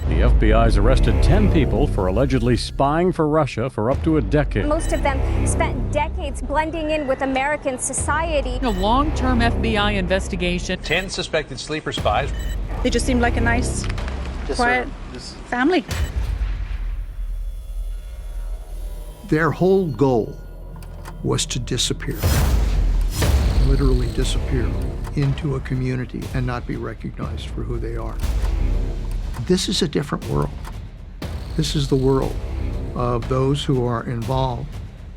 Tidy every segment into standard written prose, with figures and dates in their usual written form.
The FBI's arrested 10 people for allegedly spying for Russia for up to a decade. Most of them spent decades blending in with American society. A long-term FBI investigation. 10 suspected sleeper spies. They just seemed like a nice, quiet family. Their whole goal was to disappear, literally disappear into a community and not be recognized for who they are. This is a different world. This is the world of those who are involved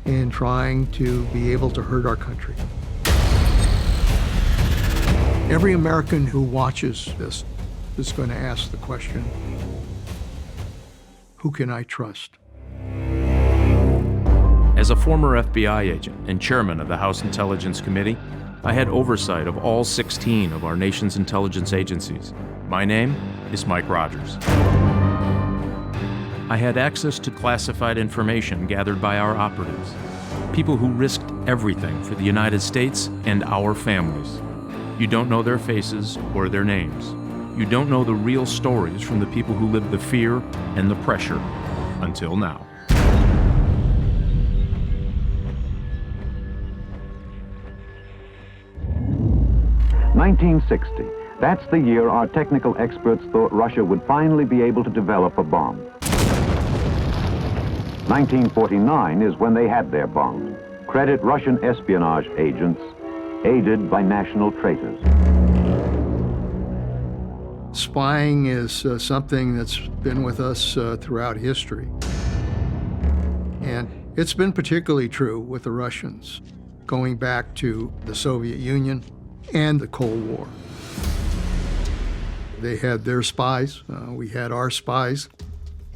in trying to be able to hurt our country. Every American who watches this is going to ask the question, who can I trust? As a former FBI agent and chairman of the House Intelligence Committee, I had oversight of all 16 of our nation's intelligence agencies. My name is Mike Rogers. I had access to classified information gathered by our operatives, people who risked everything for the United States and our families. You don't know their faces or their names. You don't know the real stories from the people who lived the fear and the pressure until now. "1960. That's the year our technical experts thought Russia would finally be able to develop a bomb. 1949 is when they had their bomb. Credit Russian espionage agents aided by national traitors." Spying is something that's been with us throughout history. And it's been particularly true with the Russians, going back to the Soviet Union and the Cold War. They had their spies, we had our spies.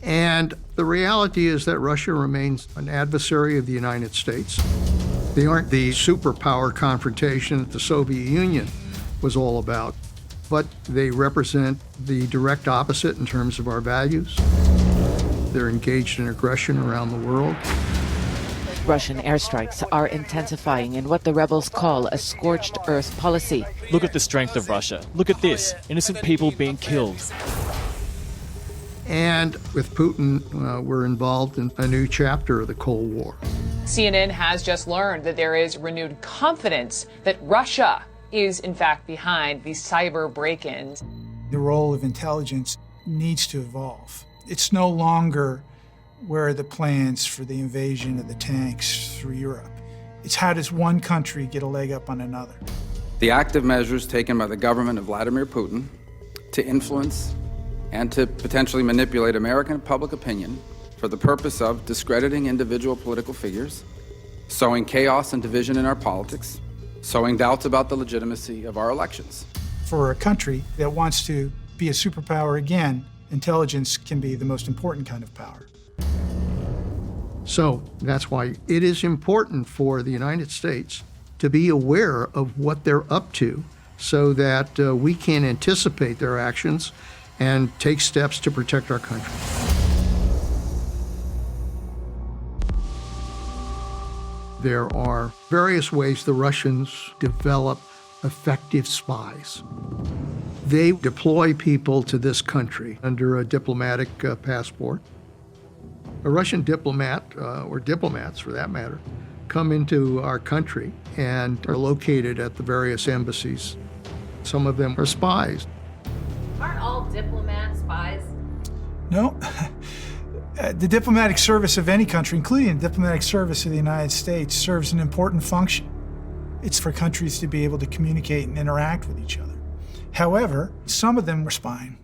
And the reality is that Russia remains an adversary of the United States. They aren't the superpower confrontation that the Soviet Union was all about, but they represent the direct opposite in terms of our values. They're engaged in aggression around the world. Russian airstrikes are intensifying in what the rebels call a scorched earth policy. Look at the strength of Russia. Look at this, innocent people being killed. And with Putin, we're involved in a new chapter of the Cold War. CNN has just learned that there is renewed confidence that Russia is in fact behind these cyber break-ins. The role of intelligence needs to evolve. It's no longer where are the plans for the invasion of the tanks through Europe. It's how does one country get a leg up on another. The active measures taken by the government of Vladimir Putin to influence and to potentially manipulate American public opinion for the purpose of discrediting individual political figures, sowing chaos and division in our politics, sowing doubts about the legitimacy of our elections. For a country that wants to be a superpower again, intelligence can be the most important kind of power. So that's why it is important for the United States to be aware of what they're up to so that we can anticipate their actions and take steps to protect our country. There are various ways the Russians develop effective spies. They deploy people to this country under a diplomatic passport. A Russian diplomat, or diplomats for that matter, come into our country and are located at the various embassies. Some of them are spies. Aren't all diplomats spies? No. The diplomatic service of any country, including the diplomatic service of the United States, serves an important function. It's for countries to be able to communicate and interact with each other. However, some of them were spying.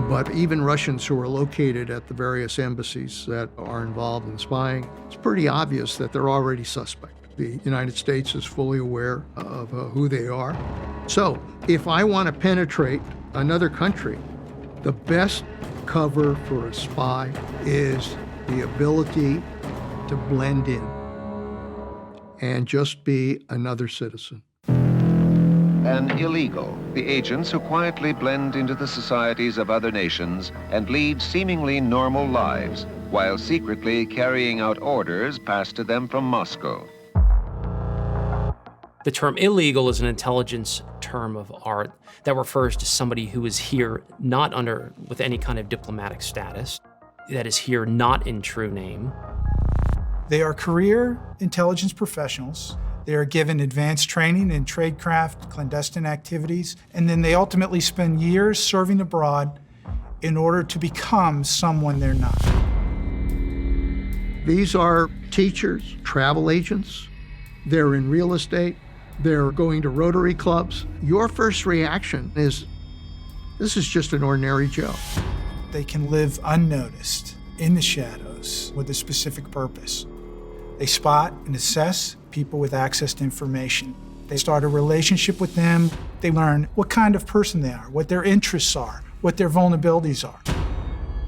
But even Russians who are located at the various embassies that are involved in spying, it's pretty obvious that they're already suspect. The United States is fully aware of who they are. So if I want to penetrate another country, the best cover for a spy is the ability to blend in and just be another citizen. An illegal, the agents who quietly blend into the societies of other nations and lead seemingly normal lives while secretly carrying out orders passed to them from Moscow. The term illegal is an intelligence term term of art that refers to somebody who is here not with any kind of diplomatic status, that is here not in true name. They are career intelligence professionals. They are given advanced training in tradecraft, clandestine activities, and then they ultimately spend years serving abroad in order to become someone they're not. These are teachers, travel agents. They're in real estate. They're going to Rotary clubs. Your first reaction is, this is just an ordinary Joe. They can live unnoticed in the shadows with a specific purpose. They spot and assess people with access to information. They start a relationship with them. They learn what kind of person they are, what their interests are, what their vulnerabilities are.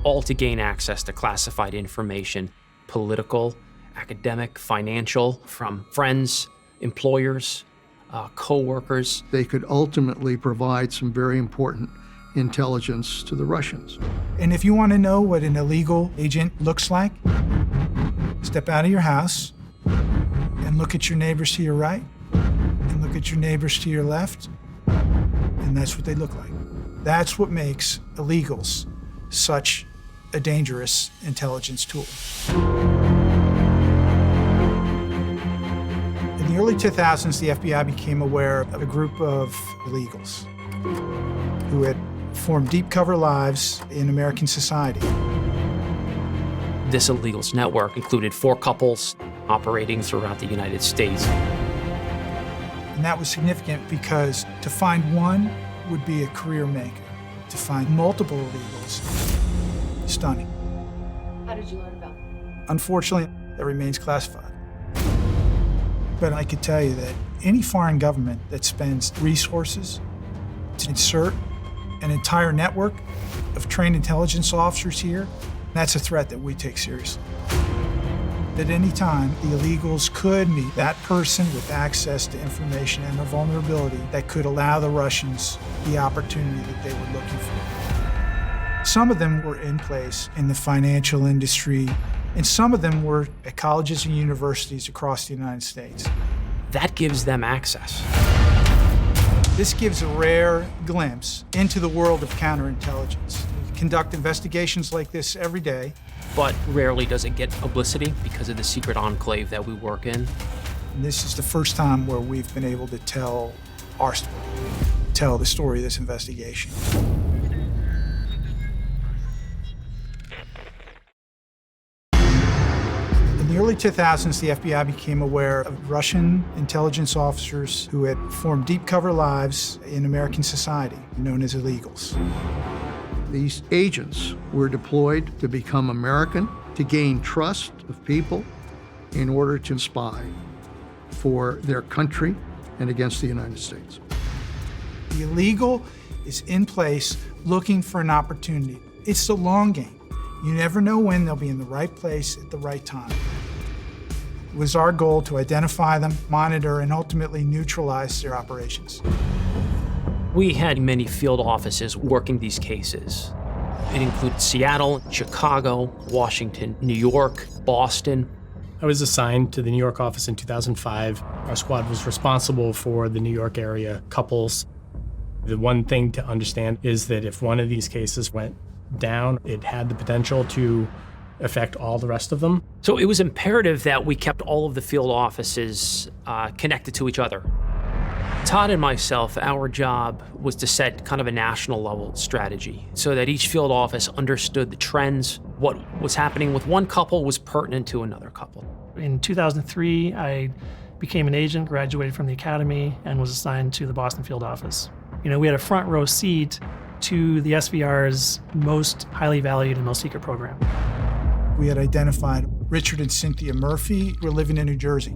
All to gain access to classified information, political, academic, financial, from friends, employers, co-workers. They could ultimately provide some very important intelligence to the Russians. And if you want to know what an illegal agent looks like, step out of your house and look at your neighbors to your right and look at your neighbors to your left, and that's what they look like. That's what makes illegals such a dangerous intelligence tool. In the early 2000s, the FBI became aware of a group of illegals who had formed deep cover lives in American society. This illegals network included 4 couples operating throughout the United States. And that was significant because to find one would be a career maker. To find multiple illegals, stunning. How did you learn about them? Unfortunately, that remains classified. But I could tell you that any foreign government that spends resources to insert an entire network of trained intelligence officers here, that's a threat that we take seriously. At any time, the illegals could meet that person with access to information and a vulnerability that could allow the Russians the opportunity that they were looking for. Some of them were in place in the financial industry, and some of them were at colleges and universities across the United States. That gives them access. This gives a rare glimpse into the world of counterintelligence. We conduct investigations like this every day. But rarely does it get publicity because of the secret enclave that we work in. And this is the first time where we've been able to tell our story, tell the story of this investigation. In the early 2000s, the FBI became aware of Russian intelligence officers who had formed deep cover lives in American society, known as illegals. These agents were deployed to become American, to gain trust of people in order to spy for their country and against the United States. The illegal is in place looking for an opportunity. It's the long game. You never know when they'll be in the right place at the right time. It was our goal to identify them, monitor, and ultimately neutralize their operations. We had many field offices working these cases. It included Seattle, Chicago, Washington, New York, Boston. I was assigned to the New York office in 2005. Our squad was responsible for the New York area couples. The one thing to understand is that if one of these cases went down, it had the potential to affect all the rest of them. So it was imperative that we kept all of the field offices connected to each other. Todd and myself, our job was to set kind of a national level strategy so that each field office understood the trends. What was happening with one couple was pertinent to another couple. In 2003, I became an agent, graduated from the academy, and was assigned to the Boston field office. You know, we had a front row seat to the SVR's most highly valued and most secret program. We had identified Richard and Cynthia Murphy, who were living in New Jersey.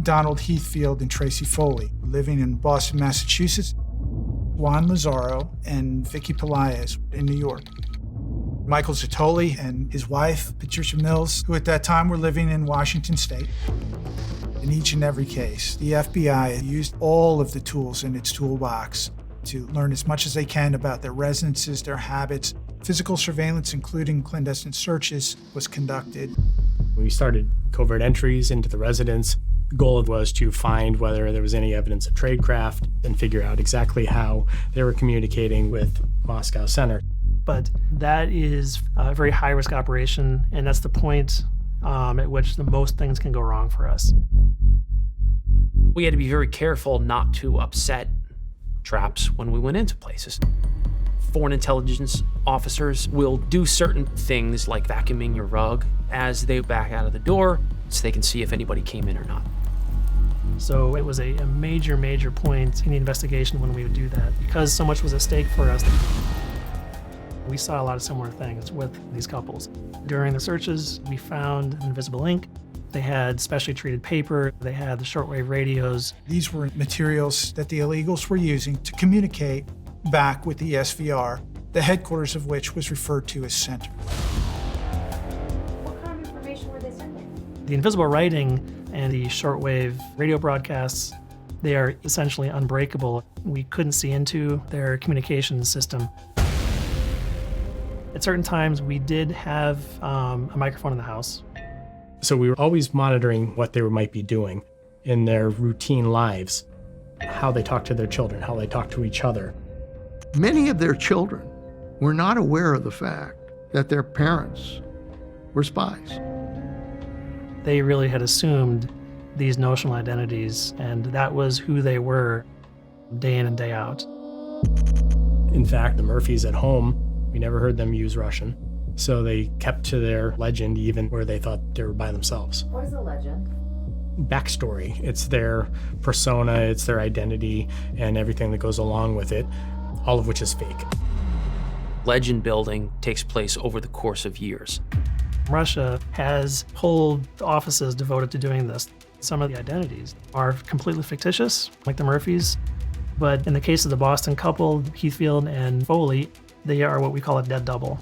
Donald Heathfield and Tracy Foley, living in Boston, Massachusetts. Juan Lazaro and Vicky Pelaez in New York. Michael Zatoli and his wife, Patricia Mills, who at that time were living in Washington State. In each and every case, the FBI used all of the tools in its toolbox to learn as much as they can about their residences, their habits. Physical surveillance, including clandestine searches, was conducted. We started covert entries into the residence. The goal was to find whether there was any evidence of tradecraft and figure out exactly how they were communicating with Moscow Center. But that is a very high-risk operation, and that's the point at which the most things can go wrong for us. We had to be very careful not to upset traps when we went into places. Foreign intelligence officers will do certain things like vacuuming your rug as they back out of the door so they can see if anybody came in or not. So it was a major, major point in the investigation when we would do that. Because so much was at stake for us, we saw a lot of similar things with these couples. During the searches, we found invisible ink. They had specially treated paper. They had the shortwave radios. These were materials that the illegals were using to communicate back with the SVR, the headquarters of which was referred to as Center. What kind of information were they sending? The invisible writing and the shortwave radio broadcasts, they are essentially unbreakable. We couldn't see into their communications system. At certain times, we did have a microphone in the house. So we were always monitoring what they might be doing in their routine lives, how they talk to their children, how they talk to each other. Many of their children were not aware of the fact that their parents were spies. They really had assumed these notional identities, and that was who they were day in and day out. In fact, the Murphys at home, we never heard them use Russian. So they kept to their legend even where they thought they were by themselves. What is a legend? Backstory. It's their persona, it's their identity, and everything that goes along with it, all of which is fake. Legend building takes place over the course of years. Russia has whole offices devoted to doing this. Some of the identities are completely fictitious, like the Murphys, but in the case of the Boston couple, Heathfield and Foley, they are what we call a dead double.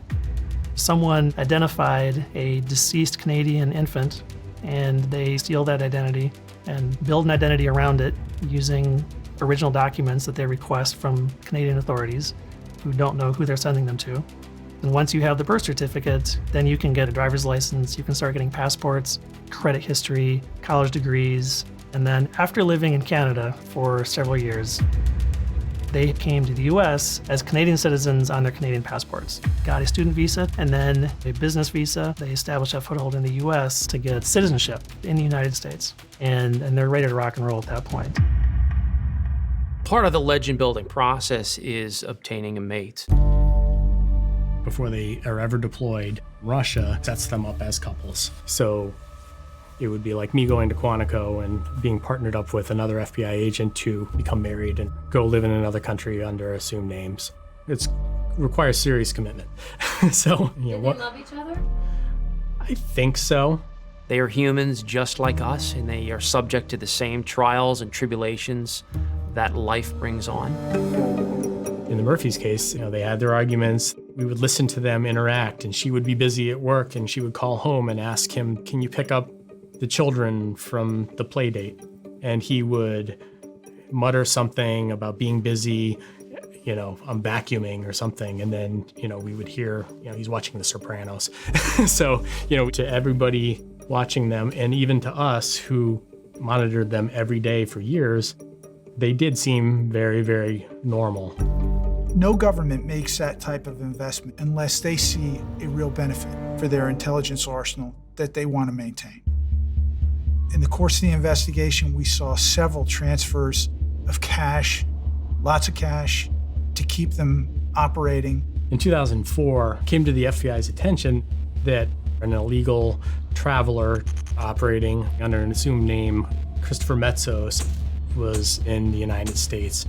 Someone identified a deceased Canadian infant, and they steal that identity and build an identity around it using original documents that they request from Canadian authorities who don't know who they're sending them to. And once you have the birth certificate, then you can get a driver's license, you can start getting passports, credit history, college degrees, and then after living in Canada for several years, they came to the US as Canadian citizens on their Canadian passports. Got a student visa and then a business visa. They established a foothold in the US to get citizenship in the United States. And they're ready to rock and roll at that point. Part of the legend building process is obtaining a mate. Before they are ever deployed, Russia sets them up as couples. So it would be like me going to Quantico and being partnered up with another FBI agent to become married and go live in another country under assumed names. It requires serious commitment. So, Do they love each other? I think so. They are humans just like us, and they are subject to the same trials and tribulations that life brings on. In the Murphys' case, they had their arguments. We would listen to them interact, and she would be busy at work, and she would call home and ask him, "Can you pick up the children from the play date?" And he would mutter something about being busy, I'm vacuuming or something. And then, we would hear, he's watching The Sopranos. So, to everybody watching them, and even to us who monitored them every day for years, they did seem very, very normal. No government makes that type of investment unless they see a real benefit for their intelligence arsenal that they want to maintain. In the course of the investigation, we saw several transfers of cash, lots of cash, to keep them operating. In 2004, it came to the FBI's attention that an illegal traveler operating under an assumed name, Christopher Metsos, was in the United States.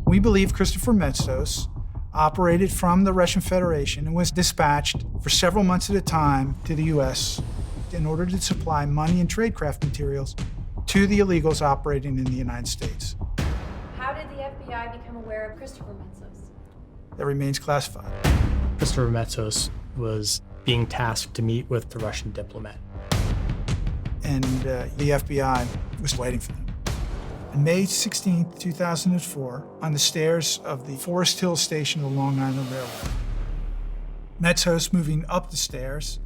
We believe Christopher Metsos operated from the Russian Federation and was dispatched for several months at a time to the US in order to supply money and tradecraft materials to the illegals operating in the United States. How did the FBI become aware of Christopher Metsos? That remains classified. Christopher Metsos was being tasked to meet with the Russian diplomat. And the FBI was waiting for them. On May 16, 2004, on the stairs of the Forest Hill Station of the Long Island Railroad, Metsos, moving up the stairs,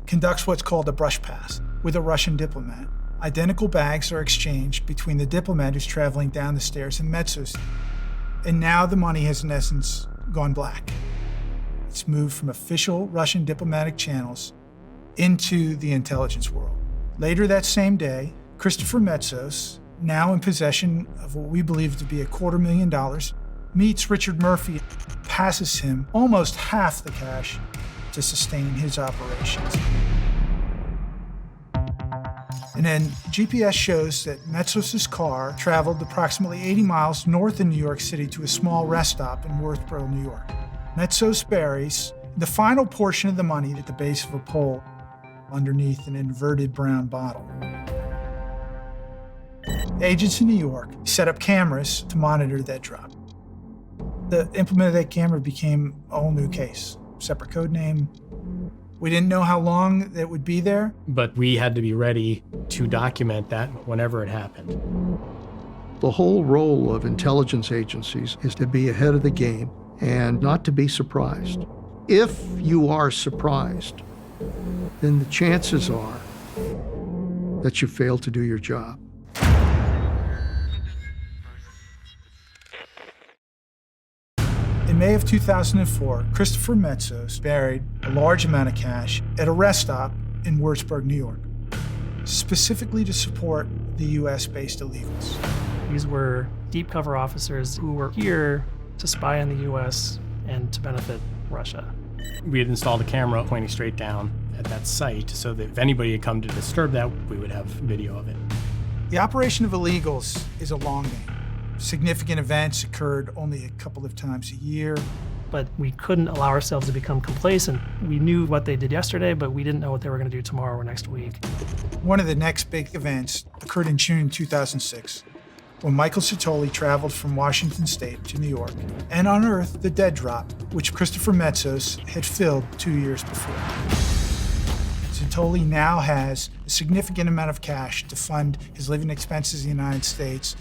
conducts what's called a brush pass with a Russian diplomat Identical bags are exchanged between the diplomat who's traveling down the stairs and Metsos. And now the money has, in essence, gone black. It's moved from official Russian diplomatic channels into the intelligence world. Later that same day, Christopher Metsos, now in possession of what we believe to be $250,000, meets Richard Murphy, passes him almost half the cash to sustain his operations. And then GPS shows that Metsos' car traveled approximately 80 miles north of New York City to a small rest stop in Worthborough, New York. Metsos buries the final portion of the money at the base of a pole underneath an inverted brown bottle. Agents in New York set up cameras to monitor that drop. The implement of that camera became a whole new case, separate code name. We didn't know how long it would be there. But we had to be ready to document that whenever it happened. The whole role of intelligence agencies is to be ahead of the game and not to be surprised. If you are surprised, then the chances are that you failed to do your job. In May of 2004, Christopher Metsos buried a large amount of cash at a rest stop in Würzburg, New York, specifically to support the US-based illegals. These were deep cover officers who were here to spy on the US and to benefit Russia. We had installed a camera pointing straight down at that site so that if anybody had come to disturb that, we would have video of it. The operation of illegals is a long game. Significant events occurred only a couple of times a year. But we couldn't allow ourselves to become complacent. We knew what they did yesterday, but we didn't know what they were going to do tomorrow or next week. One of the next big events occurred in June 2006, when Michael Sitoli traveled from Washington State to New York and unearthed the dead drop, which Christopher Metsos had filled 2 years before. Sitoli now has a significant amount of cash to fund his living expenses in the United States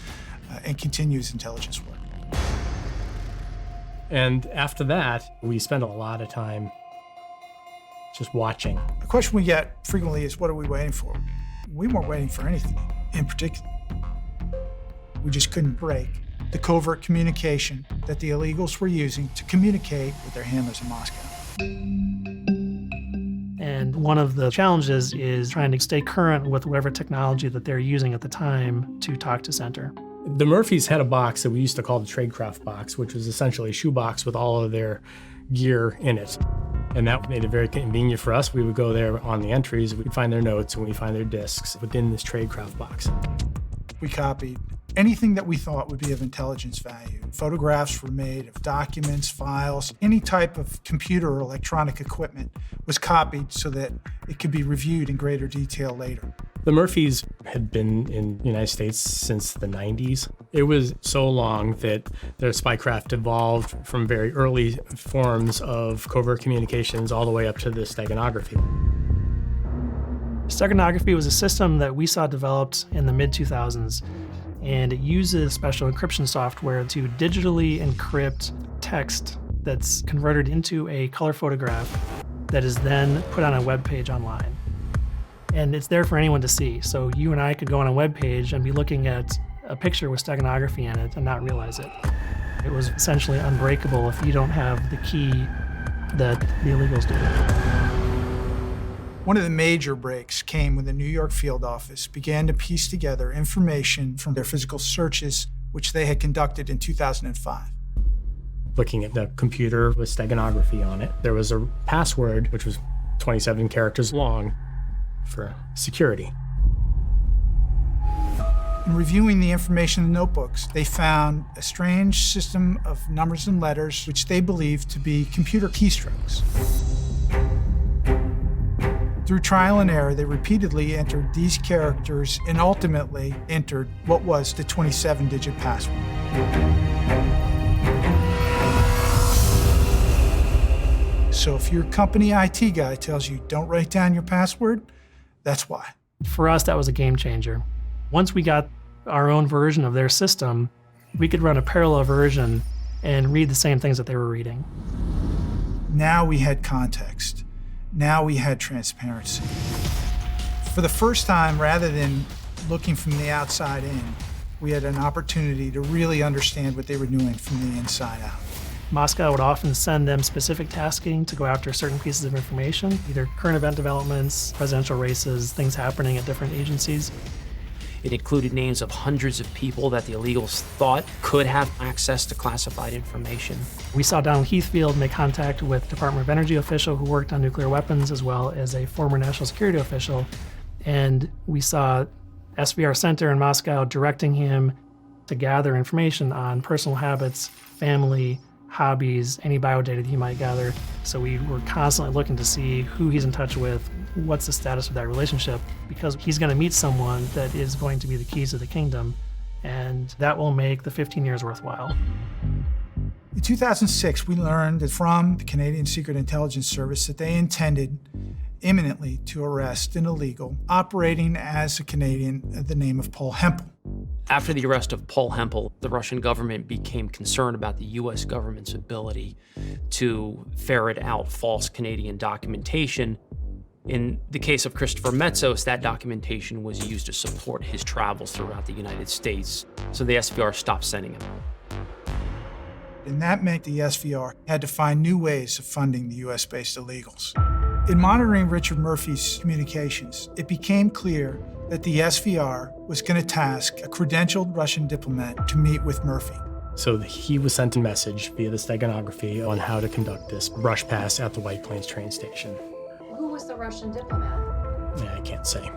and continue his intelligence work. And after that, we spent a lot of time just watching. The question we get frequently is, what are we waiting for? We weren't waiting for anything in particular. We just couldn't break the covert communication that the illegals were using to communicate with their handlers in Moscow. And one of the challenges is trying to stay current with whatever technology that they're using at the time to talk to center. The Murphys had a box that we used to call the tradecraft box, which was essentially a shoebox with all of their gear in it. And that made it very convenient for us. We would go there on the entries, we'd find their notes, and we'd find their discs within this tradecraft box. We copied anything that we thought would be of intelligence value. Photographs were made of documents, files, any type of computer or electronic equipment was copied so that it could be reviewed in greater detail later. The Murphys had been in the United States since the 90s. It was so long that their spycraft evolved from very early forms of covert communications all the way up to the steganography. Steganography was a system that we saw developed in the mid-2000s, and it uses special encryption software to digitally encrypt text that's converted into a color photograph that is then put on a web page online. And it's there for anyone to see. So you and I could go on a web page and be looking at a picture with steganography in it and not realize it. It was essentially unbreakable if you don't have the key that the illegals do. One of the major breaks came when the New York field office began to piece together information from their physical searches, which they had conducted in 2005. Looking at the computer with steganography on it, there was a password, which was 27 characters long, for security. In reviewing the information in the notebooks, they found a strange system of numbers and letters which they believed to be computer keystrokes. Through trial and error, they repeatedly entered these characters and ultimately entered what was the 27-digit password. So if your company IT guy tells you don't write down your password, that's why. For us, that was a game changer. Once we got our own version of their system, we could run a parallel version and read the same things that they were reading. Now we had context. Now we had transparency. For the first time, rather than looking from the outside in, we had an opportunity to really understand what they were doing from the inside out. Moscow would often send them specific tasking to go after certain pieces of information, either current event developments, presidential races, things happening at different agencies. It included names of hundreds of people that the illegals thought could have access to classified information. We saw Donald Heathfield make contact with Department of Energy official who worked on nuclear weapons, as well as a former national security official. And we saw SVR Center in Moscow directing him to gather information on personal habits, family, hobbies, any biodata that he might gather. So we were constantly looking to see who he's in touch with, what's the status of that relationship, because he's going to meet someone that is going to be the keys to the kingdom, and that will make the 15 years worthwhile. In 2006, we learned from the Canadian Secret Intelligence Service that they intended imminently to arrest an illegal operating as a Canadian at the name of Paul Hempel. After the arrest of Paul Hempel, the Russian government became concerned about the U.S. government's ability to ferret out false Canadian documentation. In the case of Christopher Metsos, that documentation was used to support his travels throughout the United States, so the SVR stopped sending him. And that meant the SVR had to find new ways of funding the US-based illegals. In monitoring Richard Murphy's communications, it became clear that the SVR was going to task a credentialed Russian diplomat to meet with Murphy. So he was sent a message via the steganography on how to conduct this brush pass at the White Plains train station. Who was the Russian diplomat? Yeah, I can't say.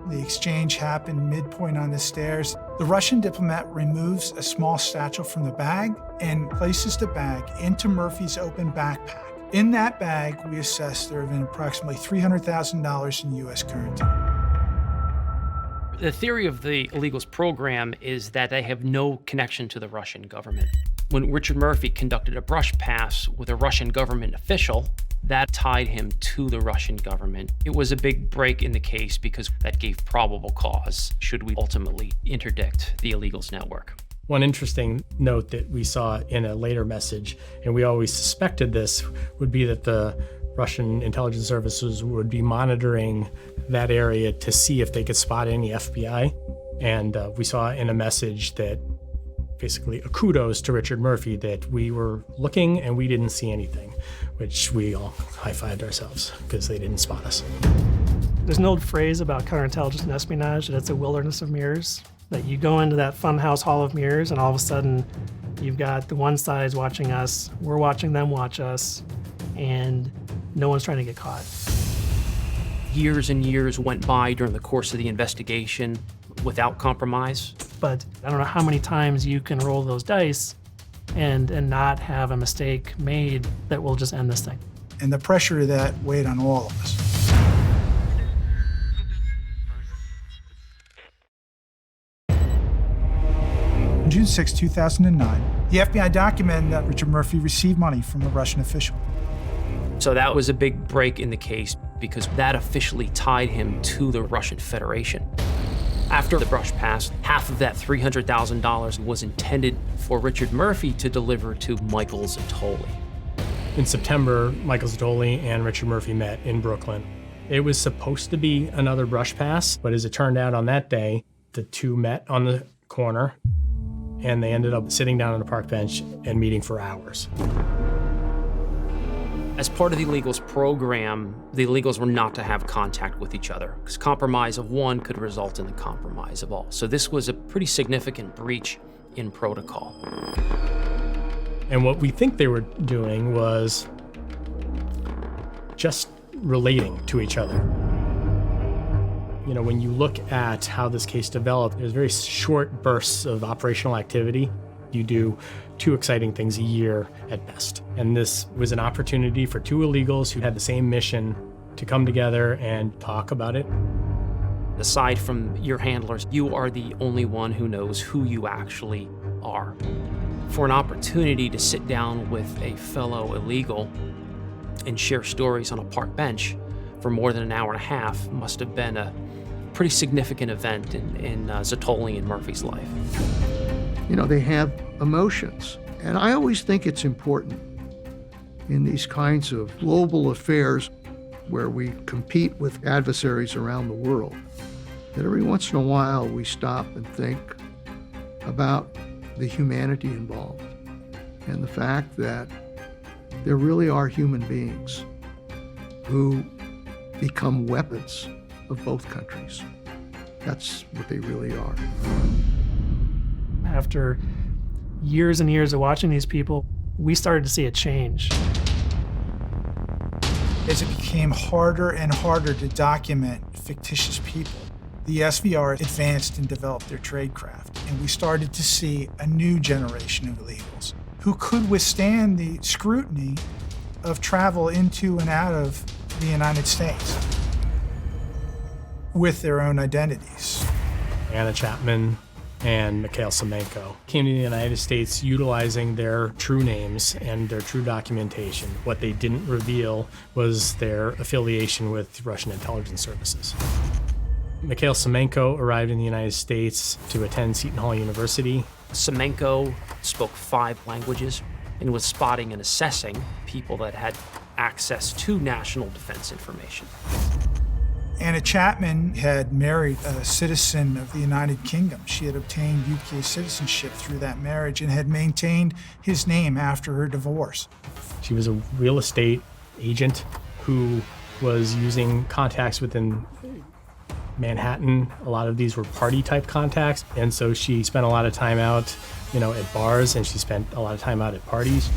The exchange happened midpoint on the stairs. The Russian diplomat removes a small satchel from the bag and places the bag into Murphy's open backpack. In that bag, we assessed there had been approximately $300,000 in U.S. currency. The theory of the illegals program is that they have no connection to the Russian government. When Richard Murphy conducted a brush pass with a Russian government official, that tied him to the Russian government. It was a big break in the case because that gave probable cause should we ultimately interdict the illegals network. One interesting note that we saw in a later message, and we always suspected this, would be that the Russian intelligence services would be monitoring that area to see if they could spot any FBI. And we saw in a message that basically a kudos to Richard Murphy that we were looking and we didn't see anything, which we all high-fived ourselves because they didn't spot us. There's an old phrase about counterintelligence and espionage that it's a wilderness of mirrors, that you go into that funhouse hall of mirrors and all of a sudden you've got the one side watching us, we're watching them watch us, and no one's trying to get caught. Years and years went by during the course of the investigation without compromise. But I don't know how many times you can roll those dice and not have a mistake made that will just end this thing. And the pressure of that weighed on all of us. On June 6, 2009, the FBI documented that Richard Murphy received money from a Russian official. So that was a big break in the case because that officially tied him to the Russian Federation. After the brush pass, half of that $300,000 was intended for Richard Murphy to deliver to Michael Zatoli. In September, Michael Zatoli and Richard Murphy met in Brooklyn. It was supposed to be another brush pass, but as it turned out on that day, the two met on the corner and they ended up sitting down on a park bench and meeting for hours. As part of the illegals program, the illegals were not to have contact with each other because compromise of one could result in the compromise of all. So this was a pretty significant breach in protocol. And what we think they were doing was just relating to each other. You know, when you look at how this case developed, there's very short bursts of operational activity. You do 2 exciting things a year at best. And this was an opportunity for 2 illegals who had the same mission to come together and talk about it. Aside from your handlers, you are the only one who knows who you actually are. For an opportunity to sit down with a fellow illegal and share stories on a park bench for more than an hour and a half must have been a pretty significant event in Zatoli and Murphy's life. You know, they have emotions. And I always think it's important in these kinds of global affairs where we compete with adversaries around the world that every once in a while we stop and think about the humanity involved and the fact that there really are human beings who become weapons of both countries. That's what they really are. After years and years of watching these people, we started to see a change. As it became harder and harder to document fictitious people, the SVR advanced and developed their tradecraft, and we started to see a new generation of illegals who could withstand the scrutiny of travel into and out of the United States with their own identities. Anna Chapman and Mikhail Semenko came to the United States utilizing their true names and their true documentation. What they didn't reveal was their affiliation with Russian intelligence services. Mikhail Semenko arrived in the United States to attend Seton Hall University. Semenko spoke 5 languages and was spotting and assessing people that had access to national defense information. Anna Chapman had married a citizen of the United Kingdom. She had obtained UK citizenship through that marriage and had maintained his name after her divorce. She was a real estate agent who was using contacts within Manhattan. A lot of these were party-type contacts, and so she spent a lot of time out, at bars, and she spent a lot of time out at parties.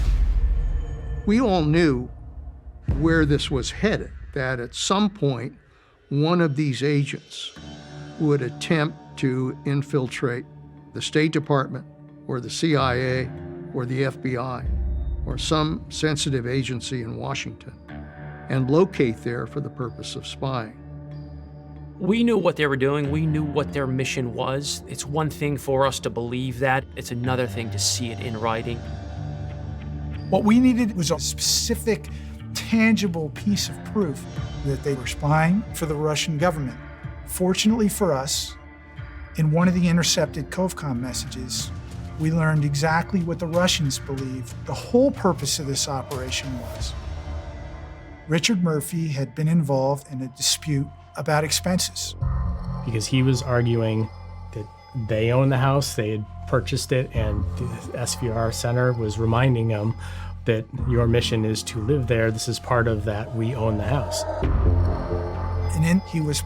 We all knew where this was headed, that at some point, one of these agents would attempt to infiltrate the State Department or the CIA or the FBI or some sensitive agency in Washington and locate there for the purpose of spying. We knew what they were doing. We knew what their mission was. It's one thing for us to believe that. It's another thing to see it in writing. What we needed was a specific, tangible piece of proof that they were spying for the Russian government. Fortunately for us, in one of the intercepted COVCOM messages, we learned exactly what the Russians believed the whole purpose of this operation was. Richard Murphy had been involved in a dispute about expenses. Because he was arguing that they owned the house, they had purchased it, and the SVR Center was reminding them that your mission is to live there. This is part of that, we own the house. And then he was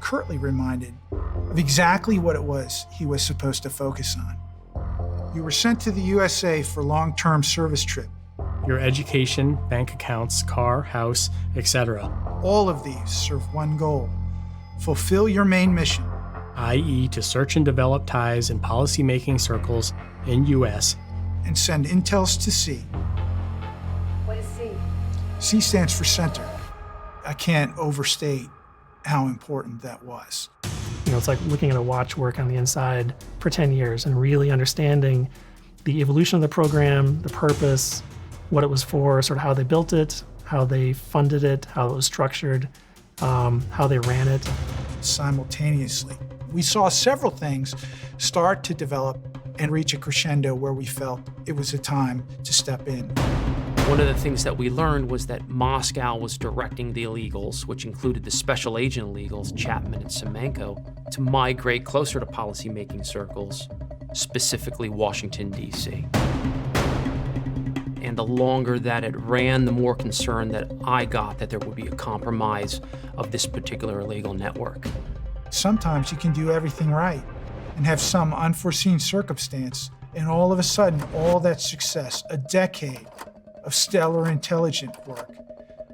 curtly reminded of exactly what it was he was supposed to focus on. You were sent to the USA for a long-term service trip. Your education, bank accounts, car, house, etc. All of these serve one goal: fulfill your main mission, i.e. to search and develop ties in policy-making circles in U.S. and send intels to C. What is C? C stands for center. I can't overstate how important that was. It's like looking at a watch work on the inside for 10 years and really understanding the evolution of the program, the purpose, what it was for, sort of how they built it, how they funded it, how it was structured, how they ran it. Simultaneously, we saw several things start to develop and reach a crescendo where we felt it was a time to step in. One of the things that we learned was that Moscow was directing the illegals, which included the special agent illegals, Chapman and Semenko, to migrate closer to policymaking circles, specifically Washington, D.C. And the longer that it ran, the more concerned that I got that there would be a compromise of this particular illegal network. Sometimes you can do everything right and have some unforeseen circumstance, and all of a sudden, all that success, a decade of stellar intelligent work,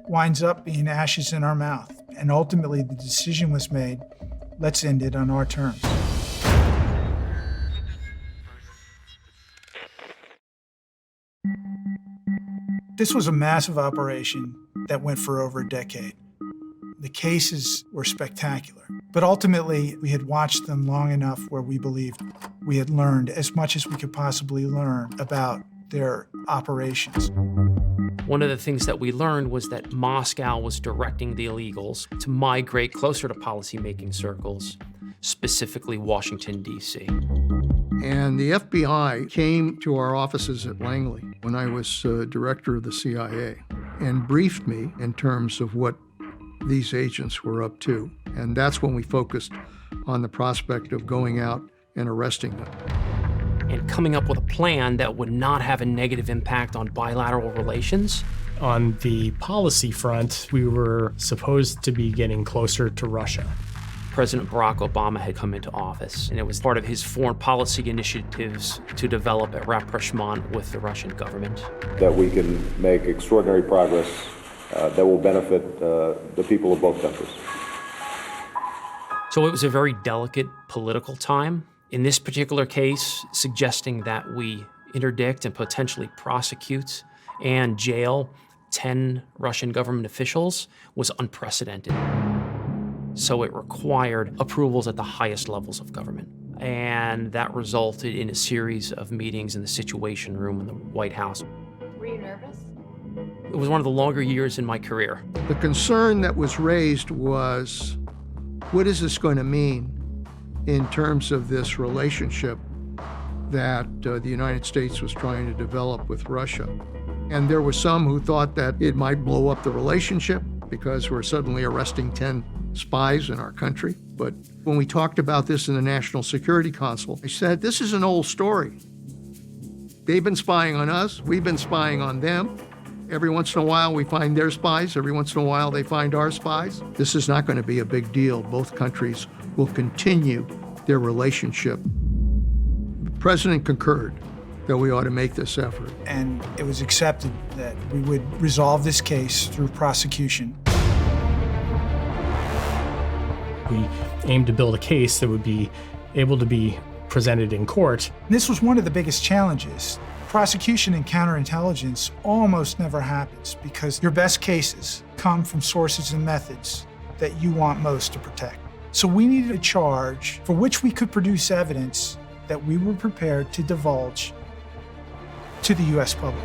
winds up being ashes in our mouth. And ultimately, the decision was made, let's end it on our terms. This was a massive operation that went for over a decade. The cases were spectacular, but ultimately we had watched them long enough where we believed we had learned as much as we could possibly learn about their operations. One of the things that we learned was that Moscow was directing the illegals to migrate closer to policymaking circles, specifically Washington, D.C. And the FBI came to our offices at Langley when I was director of the CIA and briefed me in terms of what these agents were up to. And that's when we focused on the prospect of going out and arresting them. And coming up with a plan that would not have a negative impact on bilateral relations. On the policy front, we were supposed to be getting closer to Russia. President Barack Obama had come into office, and it was part of his foreign policy initiatives to develop a rapprochement with the Russian government. That we can make extraordinary progress that will benefit the people of both countries. So it was a very delicate political time. In this particular case, suggesting that we interdict and potentially prosecute and jail 10 Russian government officials was unprecedented. So it required approvals at the highest levels of government. And that resulted in a series of meetings in the Situation Room in the White House. Were you nervous? It was one of the longer years in my career. The concern that was raised was, what is this going to mean in terms of this relationship that the United States was trying to develop with Russia? And there were some who thought that it might blow up the relationship because we're suddenly arresting 10 spies in our country. But when we talked about this in the National Security Council, I said, this is an old story. They've been spying on us, we've been spying on them. Every once in a while we find their spies, every once in a while they find our spies. This is not going to be a big deal. Both countries will continue their relationship. The president concurred that we ought to make this effort. And it was accepted that we would resolve this case through prosecution. We aimed to build a case that would be able to be presented in court. This was one of the biggest challenges. Prosecution in counterintelligence almost never happens because your best cases come from sources and methods that you want most to protect. So we needed a charge for which we could produce evidence that we were prepared to divulge to the U.S. public.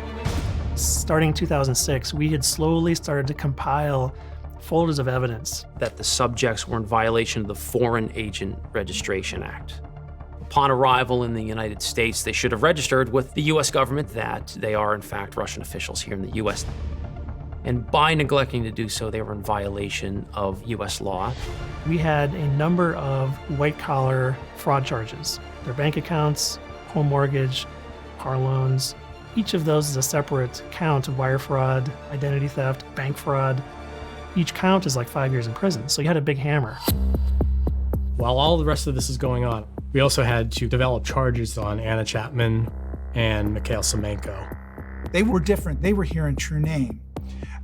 Starting in 2006, we had slowly started to compile folders of evidence that the subjects were in violation of the Foreign Agent Registration Act. Upon arrival in the United States, they should have registered with the U.S. government that they are, in fact, Russian officials here in the U.S. And by neglecting to do so, they were in violation of U.S. law. We had a number of white-collar fraud charges. Their bank accounts, home mortgage, car loans. Each of those is a separate count of wire fraud, identity theft, bank fraud. Each count is like 5 years in prison, so you had a big hammer. While all the rest of this is going on, we also had to develop charges on Anna Chapman and Mikhail Semenko. They were different. They were here in true name.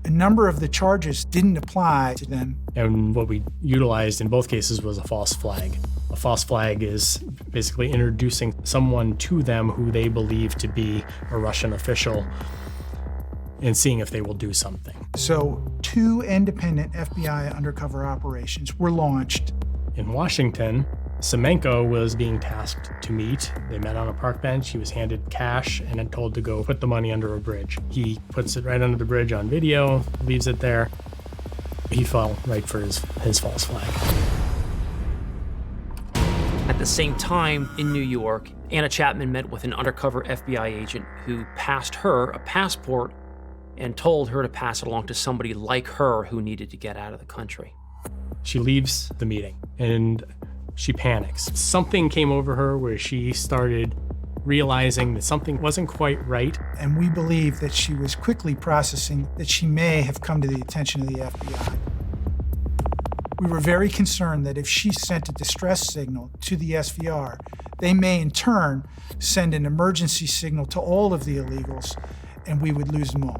A number of the charges didn't apply to them. And what we utilized in both cases was a false flag. A false flag is basically introducing someone to them who they believe to be a Russian official and seeing if they will do something. So 2 independent FBI undercover operations were launched. In Washington, Semenko was being tasked to meet. They met on a park bench. He was handed cash and then told to go put the money under a bridge. He puts it right under the bridge on video, leaves it there. He fell right for his false flag. At the same time, in New York, Anna Chapman met with an undercover FBI agent who passed her a passport and told her to pass it along to somebody like her who needed to get out of the country. She leaves the meeting and she panics. Something came over her where she started realizing that something wasn't quite right. And we believe that she was quickly processing that she may have come to the attention of the FBI. We were very concerned that if she sent a distress signal to the SVR, they may in turn send an emergency signal to all of the illegals, and we would lose them all.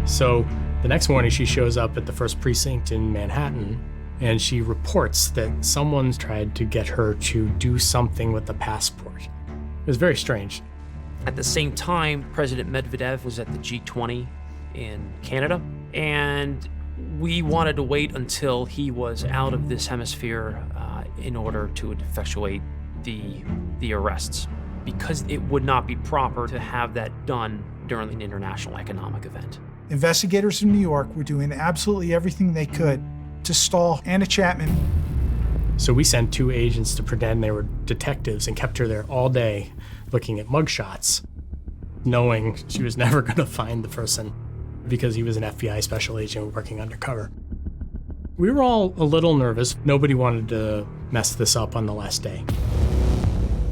So the next morning she shows up at the 1st Precinct in Manhattan, and she reports that someone's tried to get her to do something with the passport. It was very strange. At the same time, President Medvedev was at the G20 in Canada, and we wanted to wait until he was out of this hemisphere in order to effectuate the arrests, because it would not be proper to have that done during an international economic event. Investigators in New York were doing absolutely everything they could to stall Anna Chapman. So we sent 2 agents to pretend they were detectives and kept her there all day looking at mugshots, knowing she was never going to find the person because he was an FBI special agent working undercover. We were all a little nervous. Nobody wanted to mess this up on the last day.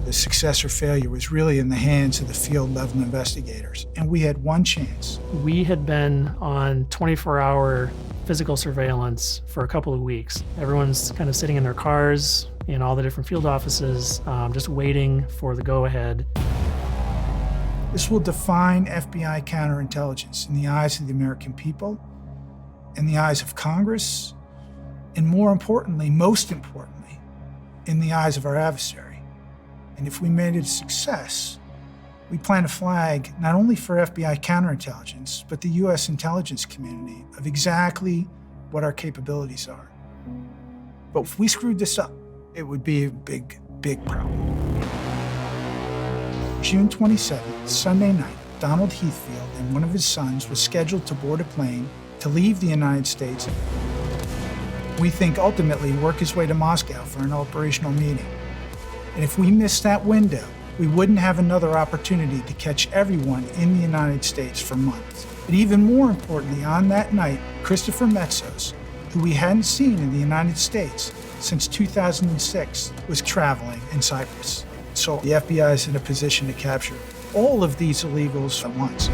The success or failure was really in the hands of the field-level investigators, and we had one chance. We had been on 24-hour physical surveillance for a couple of weeks. Everyone's kind of sitting in their cars in all the different field offices, just waiting for the go-ahead. This will define FBI counterintelligence in the eyes of the American people, in the eyes of Congress, and more importantly, most importantly, in the eyes of our adversary. And if we made it a success, we plant a flag not only for FBI counterintelligence, but the U.S. intelligence community of exactly what our capabilities are. But if we screwed this up, it would be a big, big problem. June 27th, Sunday night, Donald Heathfield and one of his sons was scheduled to board a plane to leave the United States. We think ultimately work his way to Moscow for an operational meeting. And if we missed that window, we wouldn't have another opportunity to catch everyone in the United States for months. But even more importantly, on that night, Christopher Metsos, who we hadn't seen in the United States since 2006, was traveling in Cyprus. So the FBI is in a position to capture all of these illegals at once.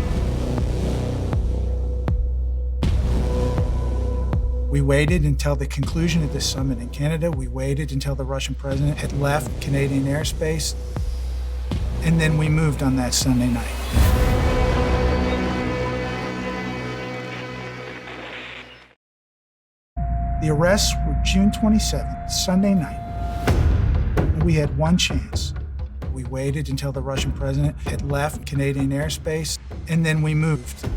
We waited until the conclusion of this summit in Canada. We waited until the Russian president had left Canadian airspace. And then we moved on that Sunday night. The arrests were June 27th, Sunday night. And we had one chance. We waited until the Russian president had left Canadian airspace, and then we moved.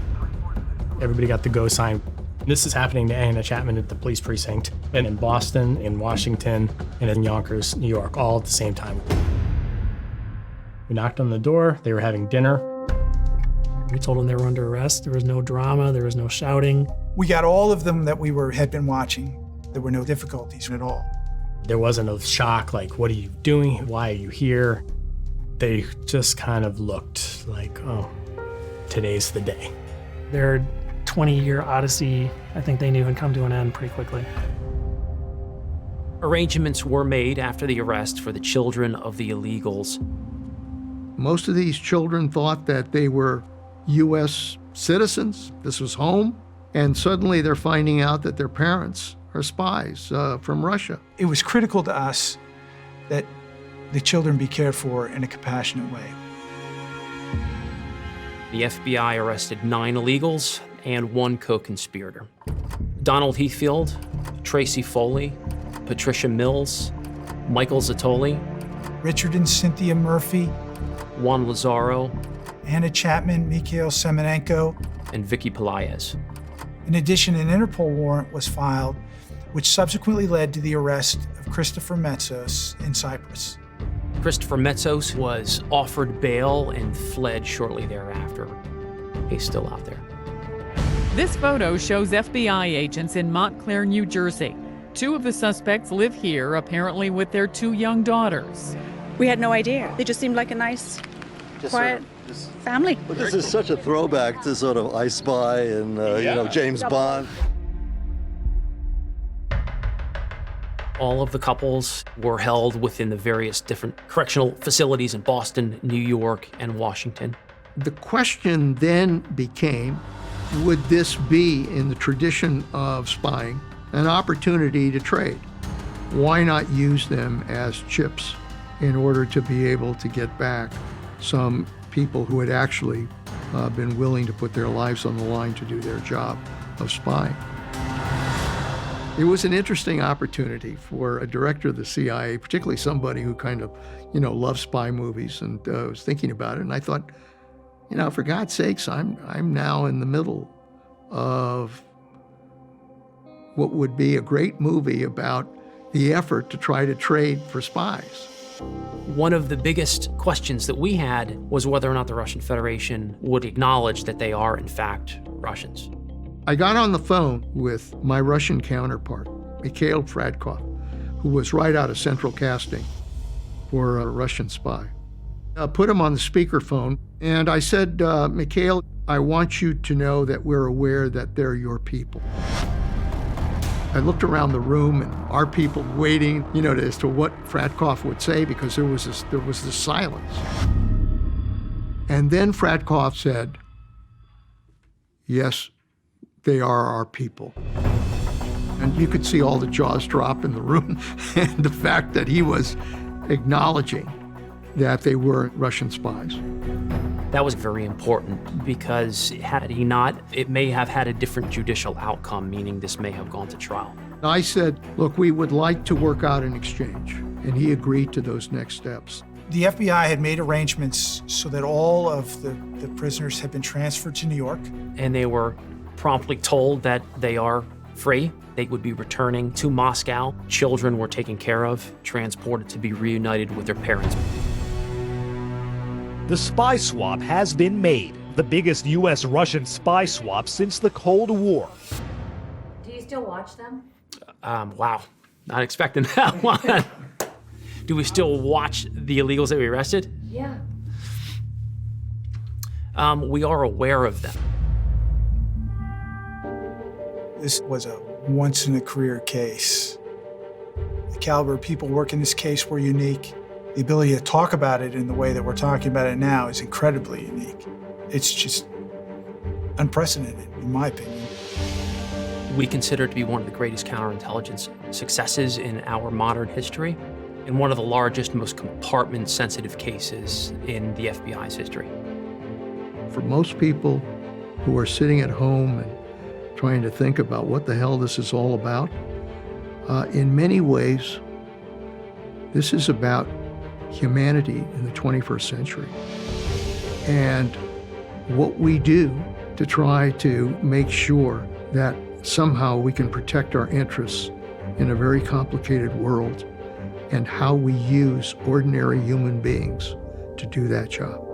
Everybody got the go sign. This is happening to Anna Chapman at the police precinct, and in Boston, in Washington, and in Yonkers, New York, all at the same time. We knocked on the door. They were having dinner. We told them they were under arrest. There was no drama. There was no shouting. We got all of them that we had been watching. There were no difficulties at all. There wasn't a shock like, what are you doing? Why are you here? They just kind of looked like, oh, today's the day. Their 20-year odyssey, I think they knew had come to an end pretty quickly. Arrangements were made after the arrest for the children of the illegals. Most of these children thought that they were U.S. citizens. This was home. And suddenly they're finding out that their parents are spies from Russia. It was critical to us that the children be cared for in a compassionate way. The FBI arrested 9 illegals and 1 co-conspirator. Donald Heathfield, Tracy Foley, Patricia Mills, Michael Zatoli, Richard and Cynthia Murphy, Juan Lazaro, Anna Chapman, Mikhail Semenenko, and Vicky Pelaez. In addition, an Interpol warrant was filed, which subsequently led to the arrest of Christopher Metsos in Cyprus. Christopher Metsos was offered bail and fled shortly thereafter. He's still out there. This photo shows FBI agents in Montclair, New Jersey. 2 of the suspects live here, apparently with their 2 young daughters. We had no idea. They just seemed like a nice, quiet family. But this is such a throwback to sort of I Spy and James Bond. All of the couples were held within the various different correctional facilities in Boston, New York, and Washington. The question then became, would this be, in the tradition of spying, an opportunity to trade? Why not use them as chips in order to be able to get back some people who had actually been willing to put their lives on the line to do their job of spying? It was an interesting opportunity for a director of the CIA, particularly somebody who kind of, loves spy movies and was thinking about it. And I thought, for God's sakes, I'm now in the middle of what would be a great movie about the effort to try to trade for spies. One of the biggest questions that we had was whether or not the Russian Federation would acknowledge that they are, in fact, Russians. I got on the phone with my Russian counterpart, Mikhail Fradkov, who was right out of central casting for a Russian spy. I put him on the speakerphone, and I said, Mikhail, I want you to know that we're aware that they're your people. I looked around the room and our people waiting, as to what Fradkov would say, because there was this silence. And then Fradkov said, "Yes, they are our people." And you could see all the jaws drop in the room, and the fact that he was acknowledging that they were Russian spies. That was very important because had he not, it may have had a different judicial outcome, meaning this may have gone to trial. I said, "Look, we would like to work out an exchange," and he agreed to those next steps. The FBI had made arrangements so that all of the prisoners had been transferred to New York. And they were promptly told that they are free. They would be returning to Moscow. Children were taken care of, transported to be reunited with their parents. The spy swap has been made, the biggest U.S.-Russian spy swap since the Cold War. Do you still watch them? Wow, not expecting that one. Do we still watch the illegals that we arrested? Yeah. We are aware of them. This was a once-in-a-career case. The caliber of people working this case were unique. The ability to talk about it in the way that we're talking about it now is incredibly unique. It's just unprecedented, in my opinion. We consider it to be one of the greatest counterintelligence successes in our modern history, and one of the largest, most compartment-sensitive cases in the FBI's history. For most people who are sitting at home and trying to think about what the hell this is all about, in many ways, this is about humanity in the 21st century. And what we do to try to make sure that somehow we can protect our interests in a very complicated world, and how we use ordinary human beings to do that job.